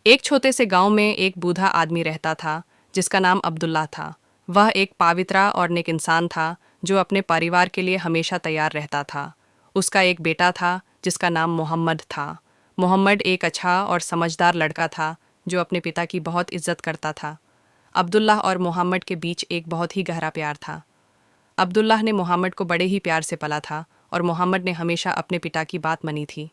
एक छोटे से गांव में एक बूढ़ा आदमी रहता था जिसका नाम अब्दुल्ला था। वह एक पवित्र और नेक इंसान था जो अपने परिवार के लिए हमेशा तैयार रहता था। उसका एक बेटा था जिसका नाम मोहम्मद था। मोहम्मद एक अच्छा और समझदार लड़का था जो अपने पिता की बहुत इज्जत करता था। अब्दुल्लाह और मोहम्मद के बीच एक बहुत ही गहरा प्यार था। अब्दुल्लाह ने मोहम्मद को बड़े ही प्यार से पाला था और मोहम्मद ने हमेशा अपने पिता की बात मानी थी।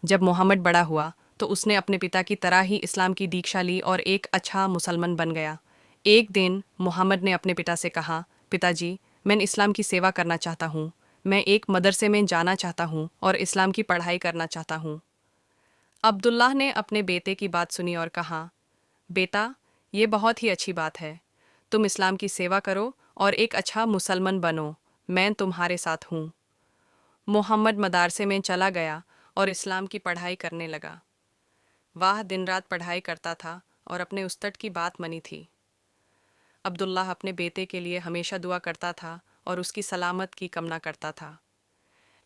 जब मोहम्मद बड़ा हुआ तो उसने अपने पिता की तरह ही इस्लाम की दीक्षा ली और एक अच्छा मुसलमान बन गया। एक दिन मोहम्मद ने अपने पिता से कहा, पिताजी, मैं इस्लाम की सेवा करना चाहता हूँ। मैं एक मदरसे में जाना चाहता हूँ और इस्लाम की पढ़ाई करना चाहता हूँ। अब्दुल्लाह ने अपने बेटे की बात सुनी और कहा, बेटा, ये बहुत ही अच्छी बात है। तुम इस्लाम की सेवा करो और एक अच्छा मुसलमान बनो। मैं तुम्हारे साथ हूँ। मोहम्मद मदरसे में चला गया और इस्लाम की पढ़ाई करने लगा। वह दिन रात पढ़ाई करता था और अपने उस्ताद की बात मानी थी। अब्दुल्लाह अपने बेटे के लिए हमेशा दुआ करता था और उसकी सलामत की कामना करता था।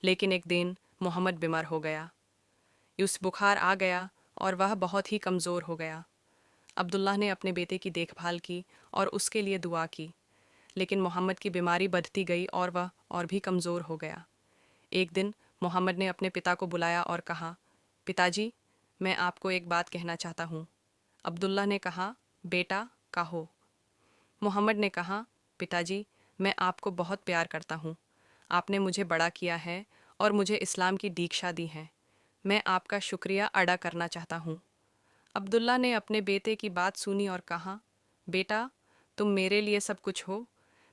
लेकिन एक दिन मोहम्मद बीमार हो गया। उस बुखार आ गया और वह बहुत ही कमज़ोर हो गया। अब्दुल्लाह ने अपने बेटे की देखभाल की और उसके लिए दुआ की, लेकिन मोहम्मद की बीमारी बढ़ती गई और वह और भी कमज़ोर हो गया। एक दिन मोहम्मद ने अपने पिता को बुलाया और कहा, पिताजी, मैं आपको एक बात कहना चाहता हूँ। अब्दुल्ला ने कहा, बेटा, कहो। मोहम्मद ने कहा, पिताजी, मैं आपको बहुत प्यार करता हूँ। आपने मुझे बड़ा किया है और मुझे इस्लाम की दीक्षा दी है। मैं आपका शुक्रिया अदा करना चाहता हूँ। अब्दुल्ला ने अपने बेटे की बात सुनी और कहा, बेटा, तुम मेरे लिए सब कुछ हो।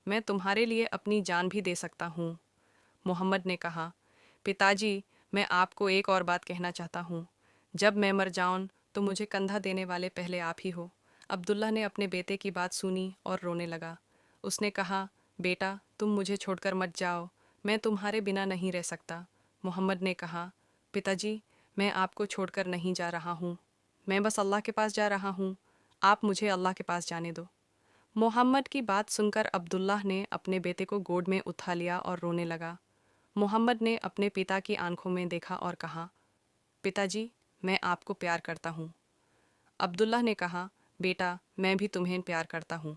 मैं तुम्हारे लिए अपनी जान भी दे सकता हूँ। मोहम्मद ने कहा, पिताजी, मैं आपको एक और बात कहना चाहता हूँ। जब मैं मर जाऊं तो मुझे कंधा देने वाले पहले आप ही हो। अब्दुल्ला ने अपने बेटे की बात सुनी और रोने लगा। उसने कहा, बेटा, तुम मुझे छोड़कर मत जाओ। मैं तुम्हारे बिना नहीं रह सकता। मोहम्मद ने कहा, पिताजी, मैं आपको छोड़कर नहीं जा रहा हूँ। मैं बस अल्लाह के पास जा रहा हूँ। आप मुझे अल्लाह के पास जाने दो। मोहम्मद की बात सुनकर अब्दुल्लाह ने अपने बेटे को गोद में उठा लिया और रोने लगा। मोहम्मद ने अपने पिता की आंखों में देखा और कहा, पिताजी, मैं आपको प्यार करता हूँ। अब्दुल्लाह ने कहा, बेटा, मैं भी तुम्हें प्यार करता हूँ।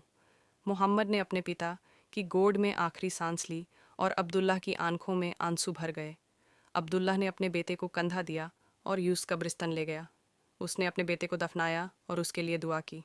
मोहम्मद ने अपने पिता की गोद में आखिरी सांस ली और अब्दुल्लाह की आंखों में आंसू भर गए। अब्दुल्लाह ने अपने बेटे को कंधा दिया और यूस कब्रिस्तान ले गया। उसने अपने बेटे को दफनाया और उसके लिए दुआ की।